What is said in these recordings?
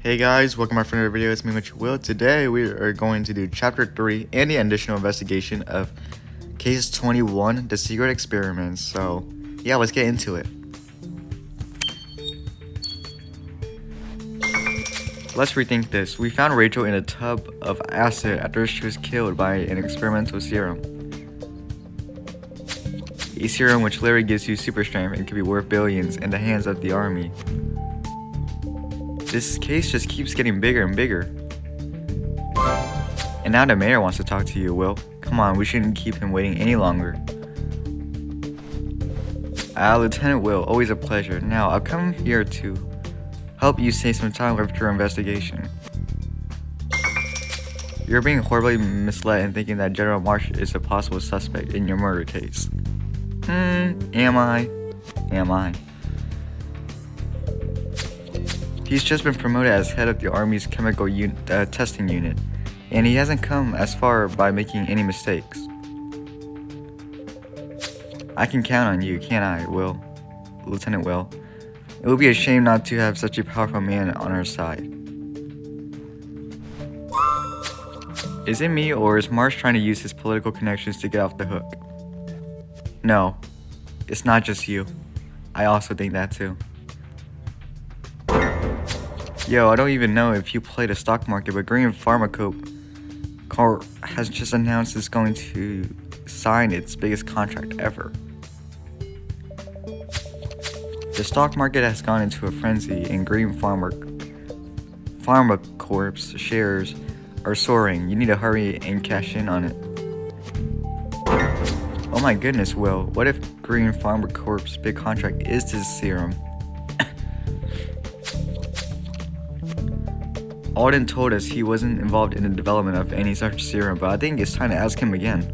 Hey guys, welcome back for another video. It's me, Mitch Will. Today we are going to do chapter 3 and the additional investigation of case 21, the secret experiments. So yeah, let's get into it. Let's rethink this. We found Rachel in a tub of acid after she was killed by an experimental serum. A serum which literally gives you super strength and could be worth billions in the hands of the army. This case just keeps getting bigger and bigger. And now the mayor wants to talk to you, Will. Come on, we shouldn't keep him waiting any longer. Lieutenant Will, always a pleasure. Now, I've come here to help you save some time with your investigation. You're being horribly misled in thinking that General Marsh is a possible suspect in your murder case. Am I? He's just been promoted as head of the Army's chemical testing unit, and he hasn't come as far by making any mistakes. I can count on you, can't I, Will? Lieutenant Will. It would be a shame not to have such a powerful man on our side. Is it me, or is Marsh trying to use his political connections to get off the hook? No, it's not just you. I also think that too. Yo, I don't even know if you play the stock market, but Green Pharmacorp has just announced it's going to sign its biggest contract ever. The stock market has gone into a frenzy, and Green Pharmacorp's shares are soaring. You need to hurry and cash in on it. Oh my goodness, Will. What if Green Pharmacorp's big contract is this serum? Alden told us he wasn't involved in the development of any such serum, but I think it's time to ask him again.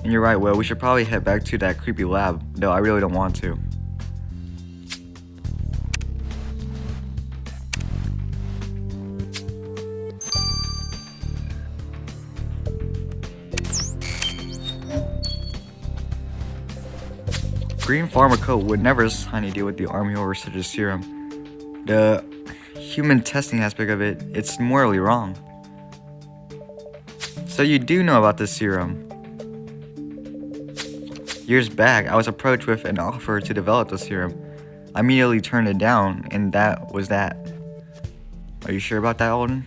And you're right, Will, we should probably head back to that creepy lab, though I really don't want to. Green Pharmacorp would never sign a deal with the Army over such a serum. The human testing aspect of it, it's morally wrong. So you do know about this serum. Years back, I was approached with an offer to develop the serum. I immediately turned it down, and that was that. Are you sure about that, Alden?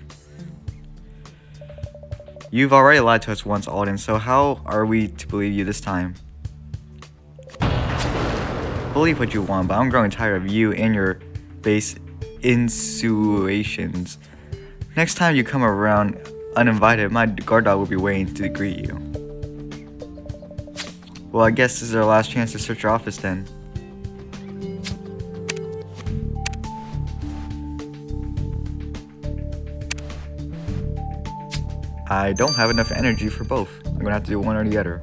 You've already lied to us once, Alden, so how are we to believe you this time? Believe what you want, but I'm growing tired of you and your base insinuations. Next time you come around uninvited, my guard dog will be waiting to greet you. Well, I guess this is our last chance to search your office then. I don't have enough energy for both. I'm gonna have to do one or the other.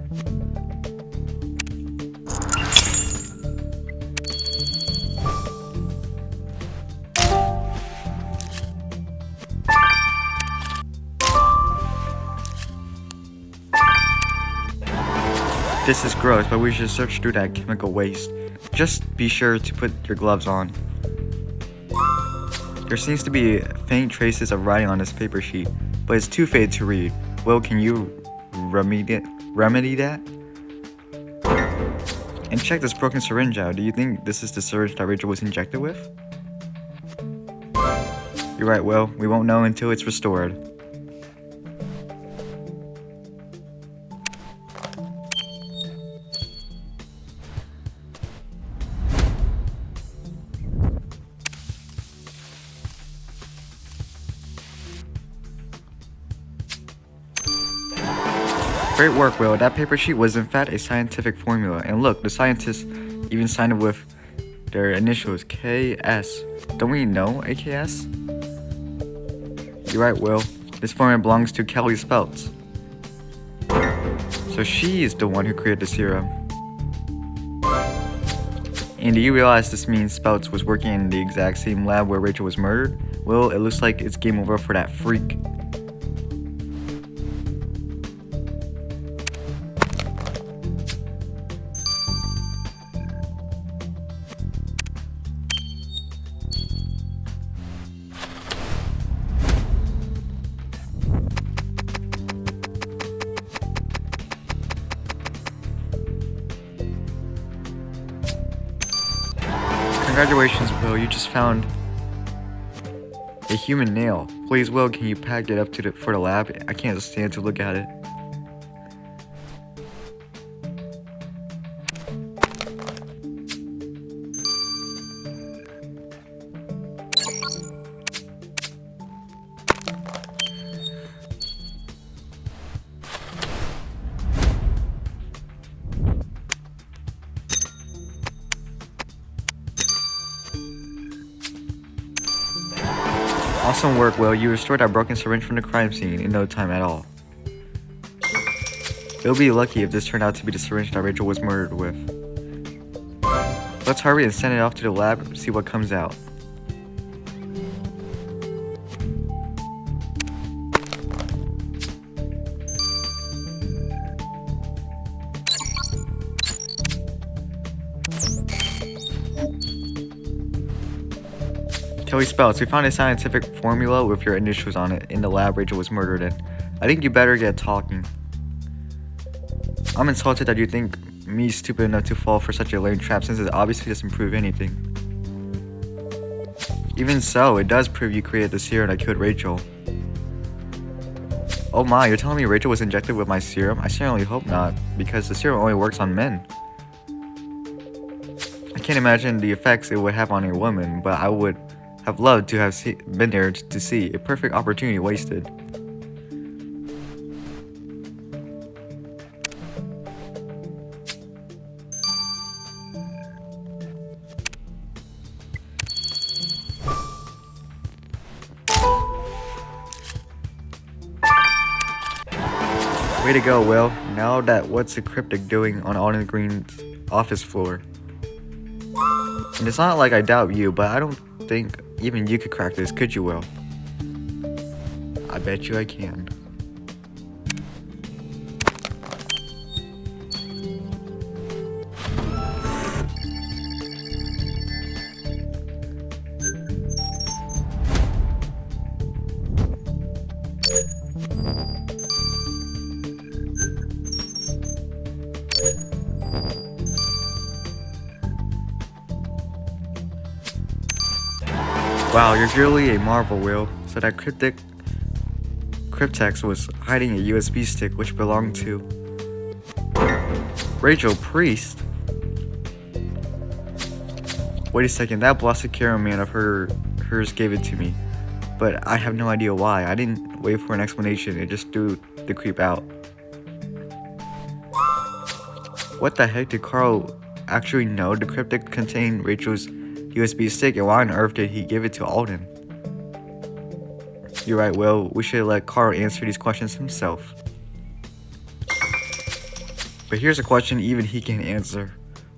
This is gross, but we should search through that chemical waste. Just be sure to put your gloves on. There seems to be faint traces of writing on this paper sheet, but it's too faded to read. Will, can you remedy that? And check this broken syringe out. Do you think this is the syringe that Rachel was injected with? You're right, Will. We won't know until it's restored. Great work, Will. That paper sheet was in fact a scientific formula. And look, the scientists even signed it with their initials, KS. Don't we know AKS? You're right, Will. This formula belongs to Kelly Speltz. So she is the one who created the serum. And do you realize this means Speltz was working in the exact same lab where Rachel was murdered? Well, it looks like it's game over for that freak. Congratulations, Will, you just found a human nail. Please, Will, can you pack it up for the lab? I can't stand to look at it. Awesome work, Will. You restored that broken syringe from the crime scene in no time at all. You'll be lucky if this turned out to be the syringe that Rachel was murdered with. Let's hurry and send it off to the lab and see what comes out. Kelly Spells, we found a scientific formula with your initials on it in the lab Rachel was murdered in. I think you better get talking. I'm insulted that you think me stupid enough to fall for such a lame trap since it obviously doesn't prove anything. Even so, it does prove you created the serum that killed Rachel. Oh my, you're telling me Rachel was injected with my serum? I certainly hope not, because the serum only works on men. I can't imagine the effects it would have on a woman, but I would have loved to have been there to see. A perfect opportunity wasted. Way to go, Will. Now that what's the cryptic doing on Alden Green's office floor? And it's not like I doubt you, but I don't think even you could crack this, could you, Will? I bet you I can. Wow, you're really a marvel, Will. So that cryptex was hiding a USB stick which belonged to Rachel Priest. Wait a second, that Blasted Cameraman of hers gave it to me, but I have no idea why. I didn't wait for an explanation, it just threw the creep out. What the heck, did Carl actually know the cryptic contained Rachel's USB stick, and why on earth did he give it to Alden? You're right, Will. We should let Carl answer these questions himself. But here's a question even he can answer.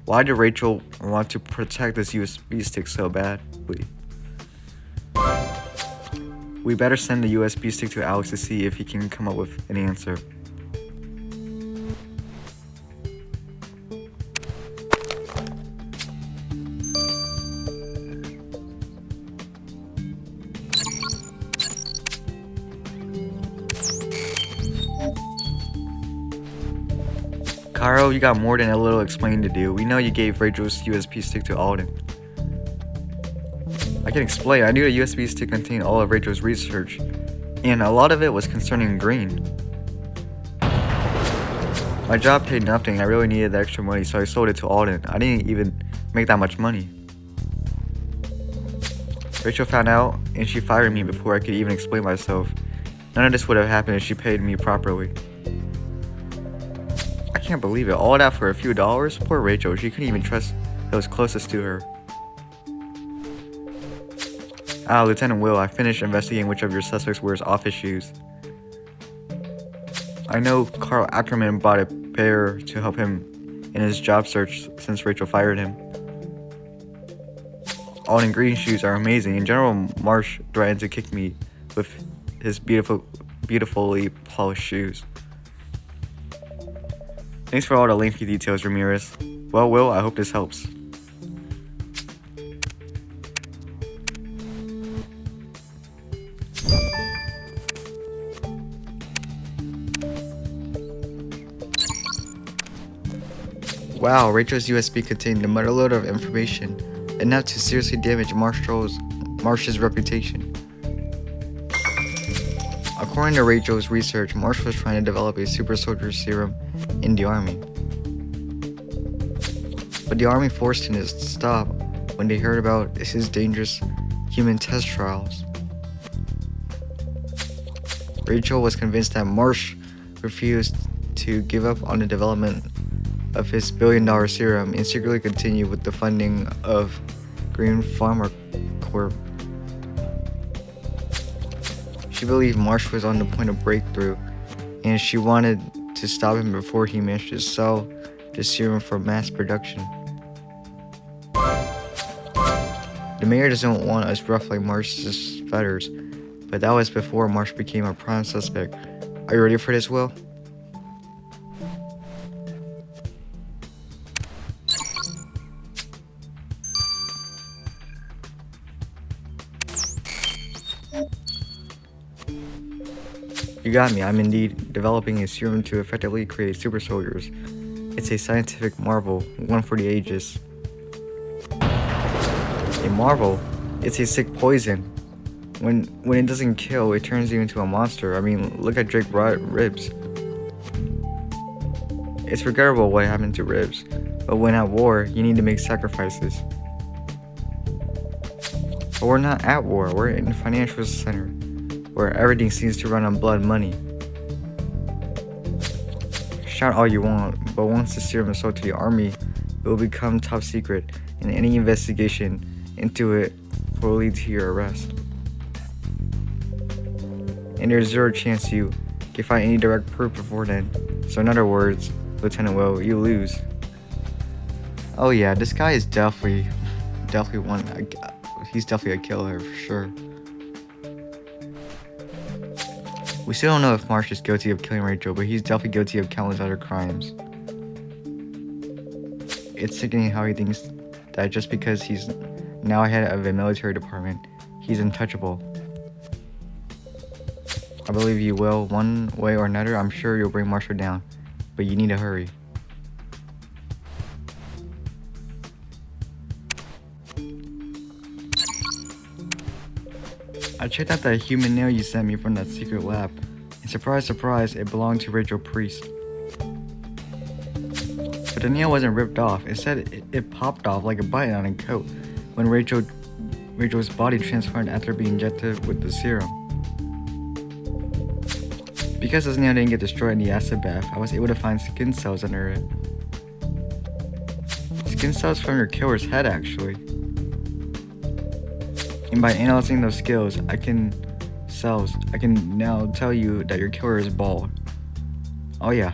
Why did Rachel want to protect this USB stick so badly? We better send the USB stick to Alex to see if he can come up with an answer. Carl, you got more than a little explaining to do. We know you gave Rachel's USB stick to Alden. I can explain. I knew the USB stick contained all of Rachel's research, and a lot of it was concerning Green. My job paid nothing. I really needed the extra money, so I sold it to Alden. I didn't even make that much money. Rachel found out, and she fired me before I could even explain myself. None of this would have happened if she paid me properly. I can't believe it. All that for a few dollars? Poor Rachel. She couldn't even trust those closest to her. Lieutenant Will, I finished investigating which of your suspects wears office shoes. I know Carl Ackerman bought a pair to help him in his job search since Rachel fired him. Alden Green's shoes are amazing, and General Marsh threatened to kick me with his beautifully polished shoes. Thanks for all the lengthy details, Ramirez. Well, Will, I hope this helps. Wow, Rachel's USB contained a motherload of information. enough to seriously damage Marsh's reputation. According to Rachel's research, Marsh was trying to develop a super soldier serum in the army. But the army forced him to stop when they heard about his dangerous human test trials. Rachel was convinced that Marsh refused to give up on the development of his billion-dollar serum and secretly continue with the funding of Green Pharma Corp. She believed Marsh was on the point of breakthrough, and she wanted to stop him before he managed to sell the serum for mass production. The mayor doesn't want us ruffling Marsh's feathers, but that was before Marsh became a prime suspect. Are you ready for this, Will? You got me. I'm indeed developing a serum to effectively create super soldiers. It's a scientific marvel, one for the ages. A marvel? It's a sick poison. When it doesn't kill, it turns you into a monster. I mean, look at Drake Ribs. It's regrettable what happened to Ribs, but when at war, you need to make sacrifices. But we're not at war, we're in a financial center, where everything seems to run on blood money. Shout all you want, but once the serum is sold to the army, it will become top secret, and any investigation into it will lead to your arrest. And there's zero chance you can find any direct proof before then. So in other words, Lieutenant Will, you lose. Oh yeah, this guy is definitely he's definitely a killer for sure. We still don't know if Marsh is guilty of killing Rachel, but he's definitely guilty of countless other crimes. It's sickening how he thinks that just because he's now head of a military department, he's untouchable. I believe you will, one way or another. I'm sure you'll bring Marshall down, but you need to hurry. I checked out that human nail you sent me from that secret lab, and surprise, surprise, it belonged to Rachel Priest. But the nail wasn't ripped off. Instead, it popped off like a button on a coat when Rachel's body transformed after being injected with the serum. Because this nail didn't get destroyed in the acid bath, I was able to find skin cells under it. Skin cells from your killer's head, actually. And by analyzing those cells, I can now tell you that your killer is bald. Oh yeah,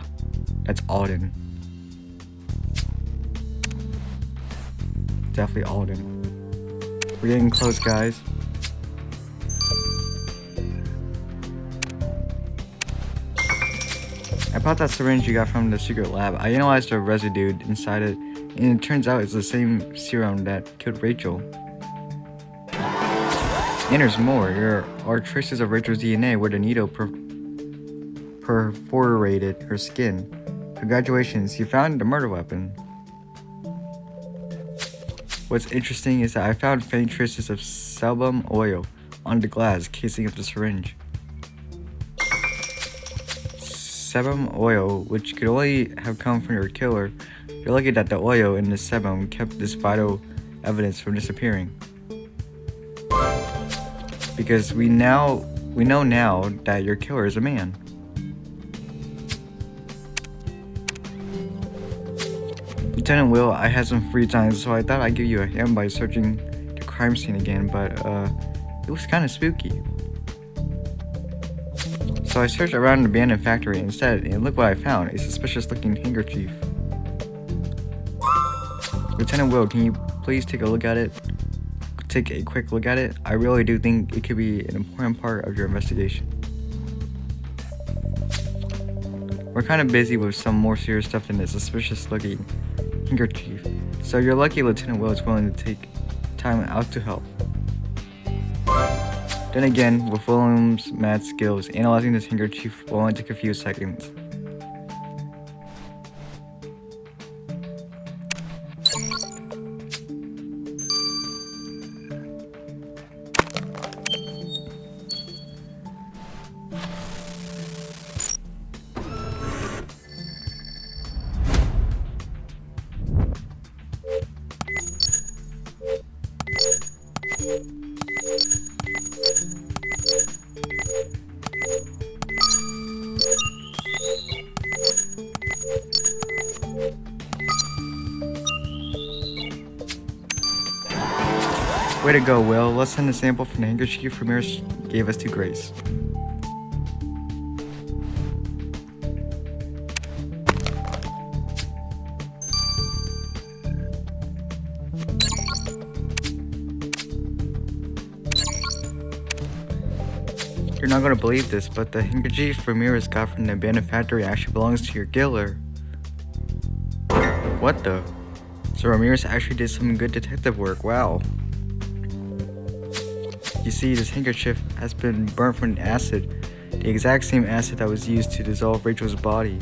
that's Alden. Definitely Alden. We're getting close, guys. I bought that syringe you got from the secret lab. I analyzed the residue inside it, and it turns out it's the same serum that killed Rachel. And there's more. There are traces of Rachel's DNA where the needle perforated her skin. Congratulations, you found the murder weapon. What's interesting is that I found faint traces of sebum oil on the glass casing of the syringe. Sebum oil, which could only have come from your killer. You're lucky that the oil in the sebum kept this vital evidence from disappearing. Because we know now that your killer is a man. Lieutenant Will, I had some free time, so I thought I'd give you a hand by searching the crime scene again, but it was kind of spooky. So I searched around an abandoned factory instead, and look what I found, a suspicious looking handkerchief. Lieutenant Will, can you please take a quick look at it? I really do think it could be an important part of your investigation. We're kind of busy with some more serious stuff than this suspicious looking handkerchief, so you're lucky Lieutenant Will is willing to take time out to help. Then again, with William's mad skills, analyzing this handkerchief will only take a few seconds. Way to go, Will. Let's send a sample from the handkerchief Ramirez gave us to Grace. You're not gonna believe this, but the handkerchief Ramirez got from the abandoned factory actually belongs to your killer. What the? So Ramirez actually did some good detective work, wow. You see, this handkerchief has been burnt from acid, the exact same acid that was used to dissolve Rachel's body.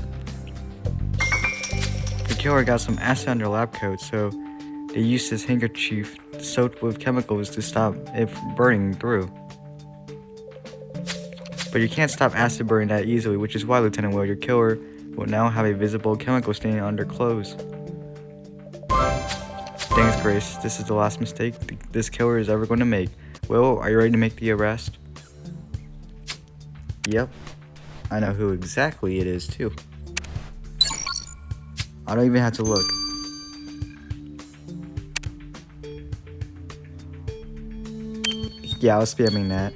The killer got some acid on their lab coat, so they used this handkerchief soaked with chemicals to stop it from burning through. But you can't stop acid burning that easily, which is why, Lieutenant Will, your killer will now have a visible chemical stain on their clothes. Thanks, Grace. This is the last mistake this killer is ever going to make. Will, are you ready to make the arrest? Yep. I know who exactly it is, too. I don't even have to look. Yeah, I was spamming that.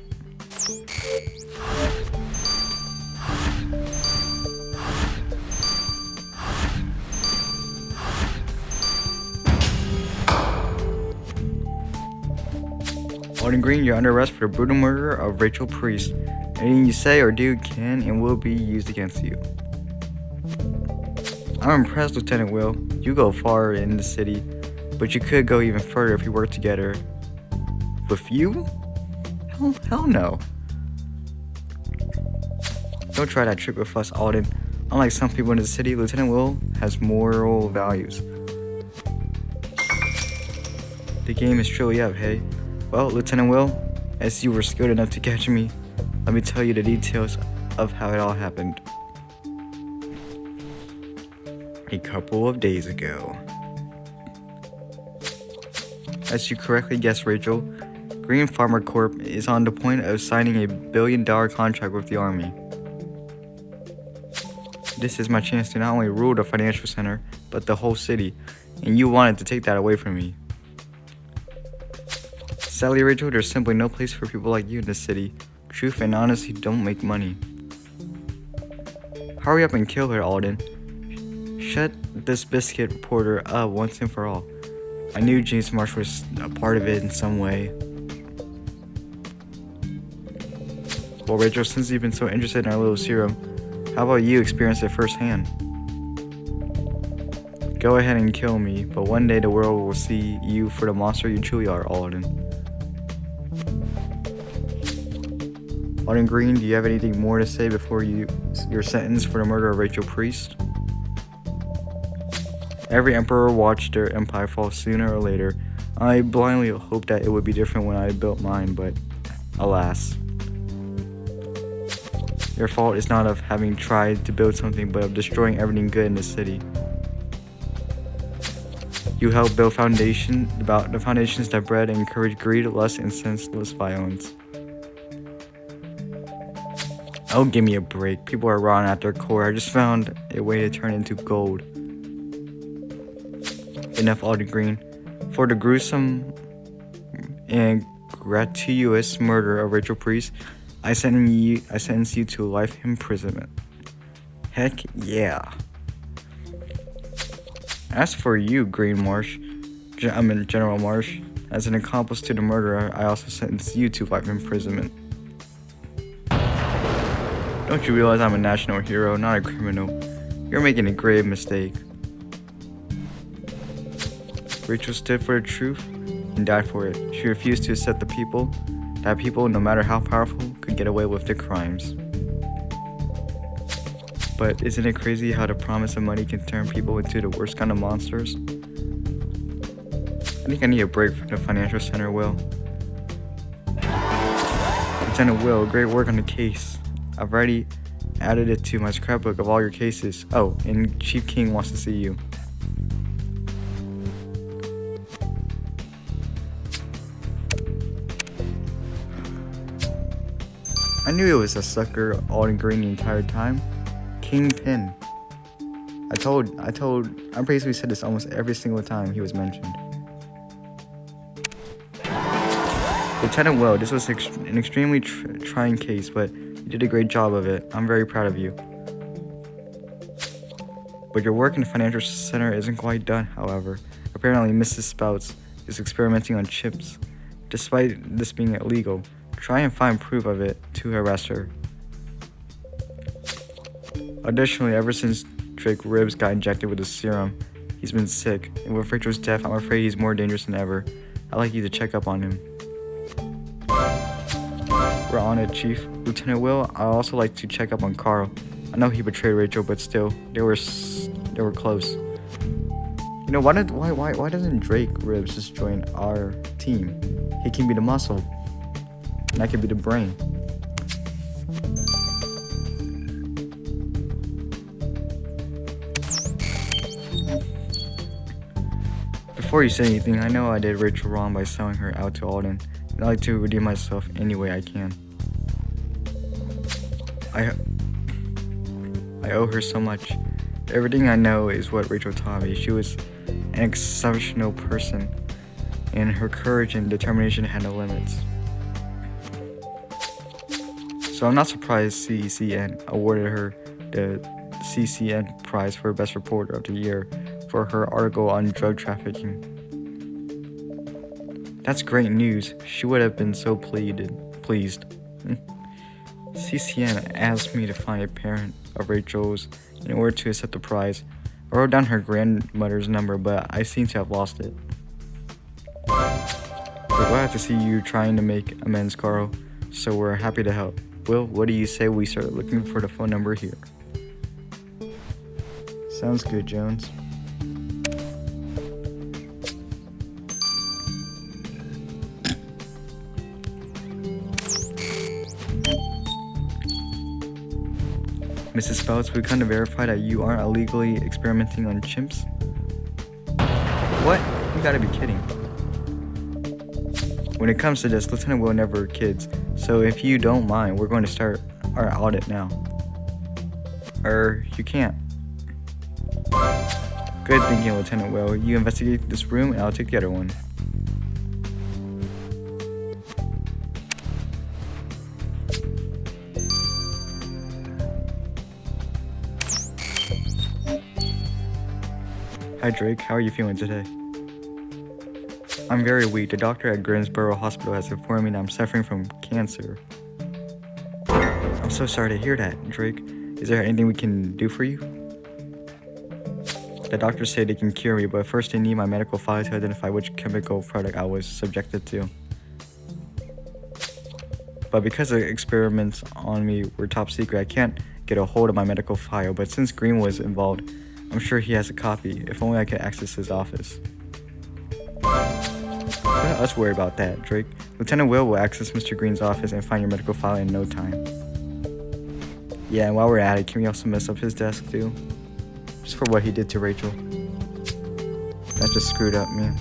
Alden Green, you're under arrest for the brutal murder of Rachel Priest. Anything you say or do can and will be used against you. I'm impressed, Lieutenant Will. You go far in the city, but you could go even further if we work together. With you? Hell no. Don't try that trick with us, Alden. Unlike some people in the city, Lieutenant Will has moral values. The game is truly up, hey? Well, Lieutenant Will, as you were skilled enough to catch me, let me tell you the details of how it all happened. A couple of days ago. As you correctly guessed, Rachel, Green Farmer Corp is on the point of signing a $1 billion contract with the Army. This is my chance to not only rule the financial center, but the whole city, and you wanted to take that away from me. Sadly, Rachel, there's simply no place for people like you in this city. Truth and honesty don't make money. Hurry up and kill her, Alden. Shut this biscuit reporter up once and for all. I knew James Marsh was a part of it in some way. Well, Rachel, since you've been so interested in our little serum, how about you experience it firsthand? Go ahead and kill me, but one day the world will see you for the monster you truly are, Alden. Alden Green, do you have anything more to say before your sentence for the murder of Rachel Priest? Every emperor watched their empire fall sooner or later. I blindly hoped that it would be different when I built mine, but alas. Your fault is not of having tried to build something, but of destroying everything good in the city. You helped build the foundations that bred and encouraged greed, lust, and senseless violence. Oh, give me a break. People are rotten at their core. I just found a way to turn into gold. Enough, Alden Green. For the gruesome and gratuitous murder of Rachel Priest, I sentence you to life imprisonment. Heck yeah. As for you, General Marsh, as an accomplice to the murder, I also sentence you to life imprisonment. Don't you realize I'm a national hero, not a criminal? You're making a grave mistake. Rachel stood for the truth and died for it. She refused to accept that people, no matter how powerful, could get away with their crimes. But isn't it crazy how the promise of money can turn people into the worst kind of monsters? I think I need a break from the financial center, Will. Lieutenant Will, great work on the case. I've already added it to my scrapbook of all your cases. Oh, and Chief King wants to see you. I knew it was a sucker, Alden Green, the entire time. Kingpin. I basically said this almost every single time he was mentioned. Lieutenant Will, this was an extremely trying case, but you did a great job of it. I'm very proud of you. But your work in the financial center isn't quite done, however. Apparently, Mrs. Spouts is experimenting on chips. Despite this being illegal, try and find proof of it to arrest her. Additionally, ever since Drake Ribs got injected with the serum, he's been sick, and with Rachel's death, I'm afraid he's more dangerous than ever. I'd like you to check up on him. We're on it, Chief. Lieutenant Will, I'd also like to check up on Carl. I know he betrayed Rachel, but still, they were close. You know, why doesn't Drake Ribs just join our team? He can be the muscle, and I can be the brain. Before you say anything, I know I did Rachel wrong by selling her out to Alden, and I'd like to redeem myself any way I can. I owe her so much. Everything I know is what Rachel taught me. She was an exceptional person, and her courage and determination had no limits. So I'm not surprised CCN awarded her the CCN Prize for Best Reporter of the Year for her article on drug trafficking. That's great news. She would have been so pleased. CCN asked me to find a parent of Rachel's in order to accept the prize. I wrote down her grandmother's number, but I seem to have lost it. We're glad to see you trying to make amends, Carl, so we're happy to help. Will, what do you say we start looking for the phone number here? Sounds good, Jones. Mrs. Spouts, we kind of verify that you aren't illegally experimenting on chimps? What? You gotta be kidding. When it comes to this, Lieutenant Will never kids, so if you don't mind, we're going to start our audit now. You can't. Good thinking, Lieutenant Will. You investigate this room and I'll take the other one. Hi Drake, how are you feeling today? I'm very weak. The doctor at Greensboro Hospital has informed me that I'm suffering from cancer. I'm so sorry to hear that, Drake. Is there anything we can do for you? The doctors say they can cure me, but first they need my medical file to identify which chemical product I was subjected to. But because the experiments on me were top secret, I can't get a hold of my medical file, but since Green was involved, I'm sure he has a copy, if only I could access his office. Let us worry about that, Drake. Lieutenant Will access Mr. Green's office and find your medical file in no time. Yeah, and while we're at it, can we also mess up his desk too? Just for what he did to Rachel. That just screwed up, man.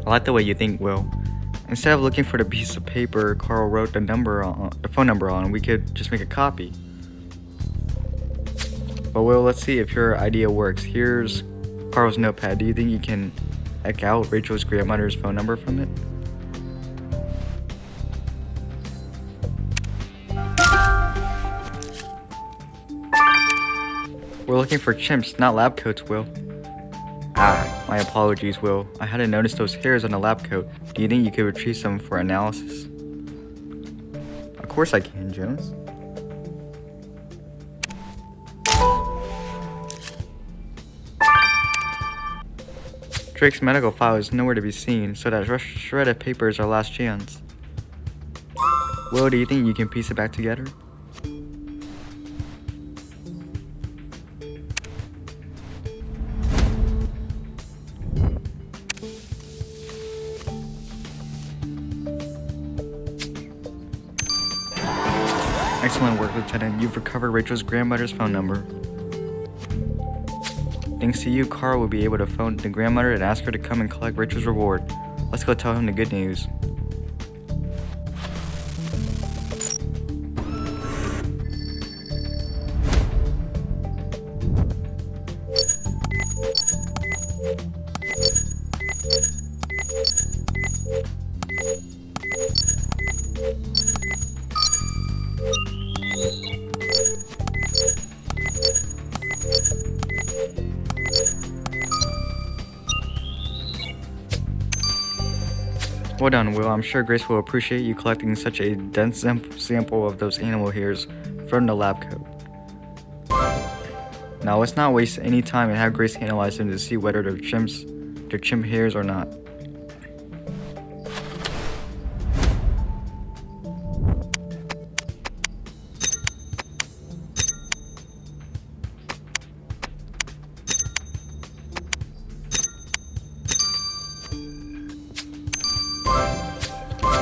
I like the way you think, Will. Instead of looking for the piece of paper Carl wrote the phone number on, we could just make a copy. But Will, let's see if your idea works. Here's Carl's notepad. Do you think you can eke out Rachel's grandmother's phone number from it? We're looking for chimps, not lab coats, Will. My apologies, Will. I hadn't noticed those hairs on the lab coat. Do you think you could retrieve some for analysis? Of course I can, Jones. Drake's medical file is nowhere to be seen, so that shredded paper is our last chance. Will, do you think you can piece it back together? Excellent work, Lieutenant. You've recovered Rachel's grandmother's phone number. Thanks to you, Carl will be able to phone the grandmother and ask her to come and collect Rachel's reward. Let's go tell him the good news. Well done, Will. I'm sure Grace will appreciate you collecting such a dense sample of those animal hairs from the lab coat. Now let's not waste any time and have Grace analyze them to see whether they're chimp hairs or not.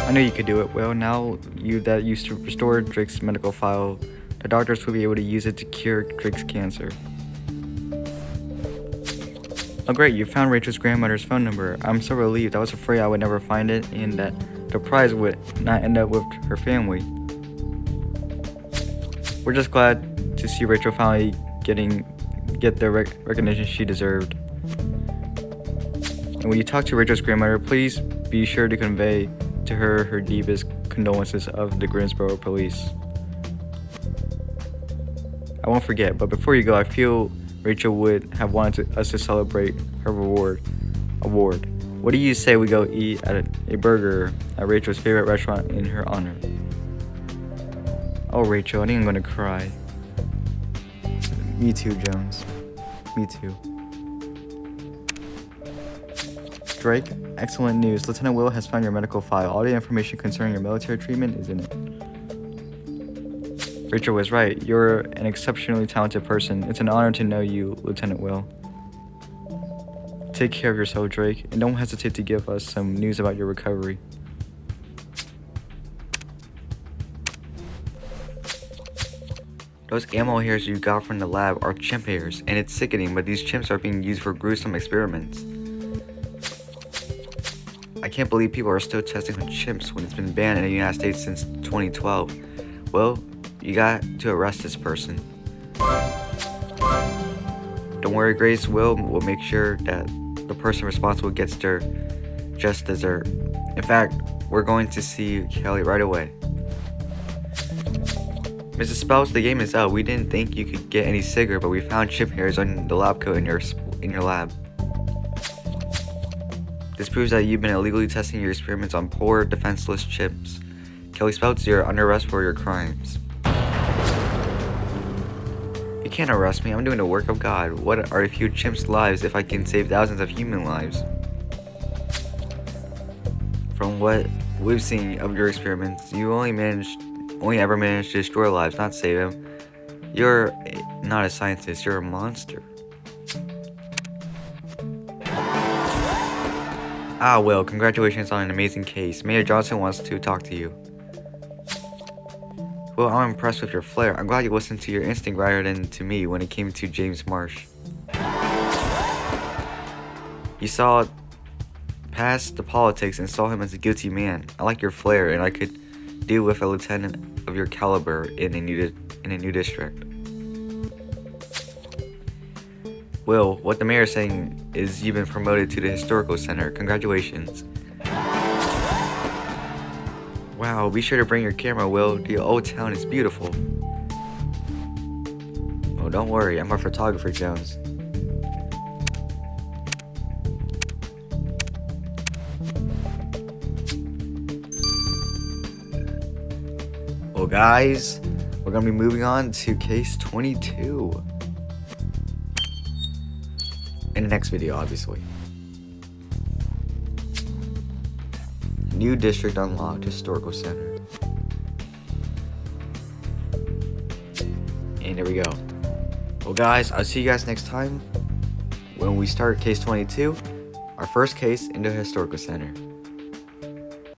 I knew you could do it, Will. Now that you restored Drake's medical file, the doctors will be able to use it to cure Drake's cancer. Oh great, you found Rachel's grandmother's phone number. I'm so relieved. I was afraid I would never find it and that the prize would not end up with her family. We're just glad to see Rachel finally get the recognition she deserved. And when you talk to Rachel's grandmother, please be sure to convey to her deepest condolences of the Greensboro police. I won't forget, but before you go, I feel Rachel would have wanted us to celebrate her award. What do you say we go eat at a burger at Rachel's favorite restaurant in her honor? Oh, Rachel, I think I'm gonna cry. Me too, Jones. Me too. Drake, excellent news. Lieutenant Will has found your medical file. All the information concerning your military treatment is in it. Rachel was right. You're an exceptionally talented person. It's an honor to know you, Lieutenant Will. Take care of yourself, Drake, and don't hesitate to give us some news about your recovery. Those animal hairs you got from the lab are chimp hairs, and it's sickening, but these chimps are being used for gruesome experiments. I can't believe people are still testing on chimps when it's been banned in the United States since 2012. Well, you got to arrest this person. Don't worry, Grace. Will make sure that the person responsible gets their just dessert. In fact, we're going to see Kelly right away. Mrs. Spells, the game is up. We didn't think you could get any sicker, but we found chimp hairs on the lab coat in your lab. This proves that you've been illegally testing your experiments on poor, defenseless chimps. Kelly Spouts, you're under arrest for your crimes. You can't arrest me. I'm doing the work of God. What are a few chimps' lives if I can save thousands of human lives? From what we've seen of your experiments, you only ever managed to destroy lives, not save them. You're not a scientist. You're a monster. Ah, Will, congratulations on an amazing case. Mayor Johnson wants to talk to you. Well, I'm impressed with your flair. I'm glad you listened to your instinct rather than to me when it came to James Marsh. You saw past the politics and saw him as a guilty man. I like your flair, and I could deal with a lieutenant of your caliber in a new district. Will, what the mayor is saying is you've been promoted to the historical center. Congratulations. Wow, be sure to bring your camera, Will. The old town is beautiful. Oh, don't worry, I'm a photographer, Jones. Well, guys, we're gonna be moving on to case 22. In the next video, obviously. New district unlocked, historical center. And there we go. Well, guys, I'll see you guys next time when we start case 22, our first case in the historical center.